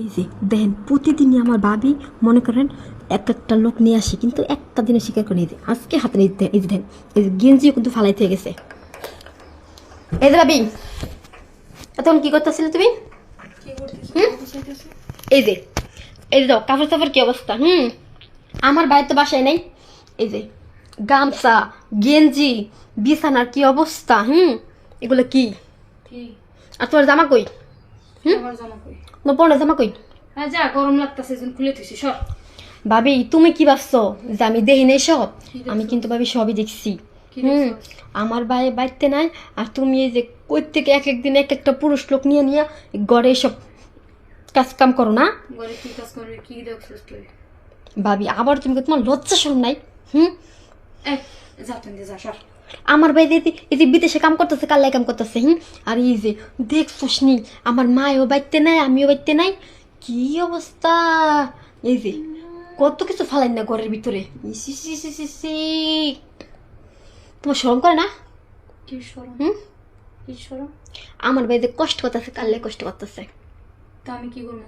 এই যে দেখেন প্রতিদিনই আমার ভাবি মনে করেন একটা লোক নিয়ে আসি কিন্তু একটা দিনে স্বীকার করে নিয়ে আজকে হাতে নিতে এই যে দেখেন এই যে গেঞ্জিও কিন্তু ফালাই থেকে গেছে। এই যে ভাবি তখন কি করতেছিল তুমি? এই যে এই যে দাও কাপড় চাপড় কি অবস্থা। আমার বাইরে তো বাসায় নেই। এই যে গামছা গেঞ্জি বিছানার কি অবস্থা। এগুলো কি? আর তোমার জামা কই? তোমার পরনের জামা কই? যা গরম লাগতেছে খুলে থুইছি সব। ভাবি তুমি কি ভাবছো যে আমি দেখি নাই সব? আমি কিন্তু ভাবি সবই দেখছি। আমার ভাই বাড়িতে নাই আর তুমি এই যে কই থেকে এক একদিন এক একটা পুরুষ লোক নিয়ে নিয়ে ঘরে সব কাজ কাম করো না? ঘরে কি কাজ করে কি দেখছিস তুই? ভাবি আবার তুমি তোমার লজ্জা শরম নাই? এই যা তুই যা সর। আমার ভাই এই যে বিদেশে কাম করতেছে কাল্লাই কাম করতেছে। আর এই যে দেখছোস নি আমার মায়ও বাড়িতে নাই আমিও বাড়িতে নাই কি অবস্থা। এই যে কত কিছু ফালাই না ঘরের ভিতরে। ইসি সি সি সি সি তোমার শরম করে না? কি শরম? কি শরম? আমার ভাই যে কষ্ট করতেছে কাল্লাই কষ্ট করতেছে তা আমি কি করব?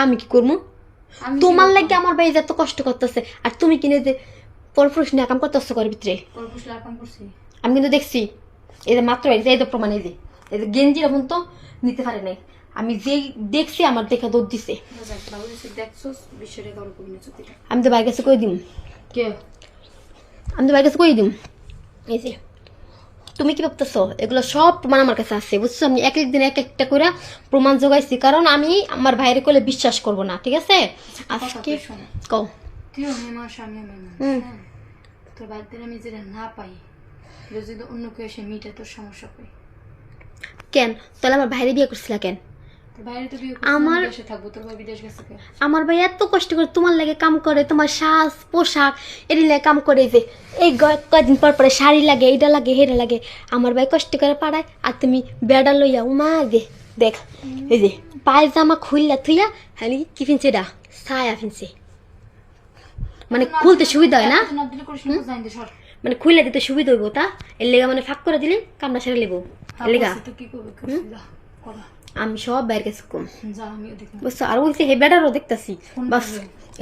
আমি কি করবো? তোমার লাগে আমার ভাই যে এত কষ্ট করতেছে আর তুমি কিনে যে পরপুরুষ নিয়ে কাম করতেছো ঘরের ভিতরে। পরপুরুষ নিয়ে কাম করছি আমি কিন্তু দেখছি। এই যে মাত্র এই তো প্রমাণ এই যে গেঞ্জি এখন তো নিতে পারে নাই। আমি যে দেখছি আমার দেখা দৌড় দিছে। আমি তো বাইর কাছে কই দিম। আমি তো বাইর কাছে কই দিম। এই যে তুমি কি ভাবতেছো এগুলো সব প্রমাণ আমার কাছে আছে বুঝছো? আমি এক একদিন এক একটা করে প্রমাণ জোগাইছি কারণ আমি আমার ভাইয়ের কোলে বিশ্বাস করব না। ঠিক আছে আজকে কও তুইও মেমার স্বামী মেমার তোর বাদ দিন আমি যেটা না পাই যদি অন্য কেউ এসে মিটে তোর সমস্যা পাই কেন? তাহলে আমার ভাইরে বিয়ে করছিলা কেন? আমার দেশে থাকবো তোর ভাই বিদেশ গেছে কেন? আমার ভাই এত কষ্ট করে তোমার লাগে কাম করে তোমার সাজ পোশাক এর লাগে কাম করে যে এই কয়দিন পর পরে শাড়ি লাগে এইটা লাগে হেটা লাগে আমার ভাই কষ্ট করে পাড়ায় আর তুমি বেড়া লইয়া উমা গে দেখ এই যে পায়জামা খুললা থুইয়া খালি কি ফিনছে এটা ছায়া ফিনছে মানে খুলতে সুবিধা হয় না? মানে খুললে দিতে সুবিধা হইব তা এর লেগা মানে ফাঁক করে দিলে কামনা সেরে লেবো এর লেগা আমি সব বাইরের কাছে কম বুঝছো। আর ওই হে বেটারও দেখতেছি বাস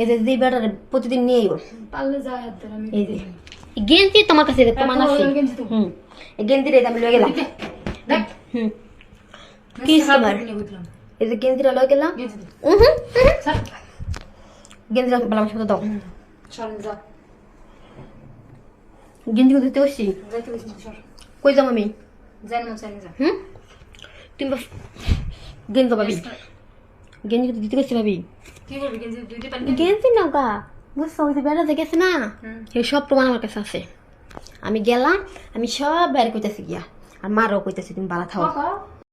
এই যে বেটার প্রতিদিন নিয়ে আইব এই যে গেঞ্জি তোমার কাছে প্রমাণ আছে। এই গেঞ্জির আমি লয়ে গেলাম। কি তোমার এই যে গেঞ্জিটা লয়ে গেলাম। গেঞ্জিটা বললাম সাথে দাও গেঞ্জি দিতে বসছি কই যাম আমি তুমি গেঞ্জি ভাবি গেঞ্জি দিতে গেছি ভাবি গেঞ্জি না গা বুঝছো ওই যে বেড়াতে গেছে না এই সব প্রমাণ আমার কাছে আছে। আমি গেলাম আমি সব বের করতেছি গিয়া আর মারও কইতেছি তুমি বালা খাও।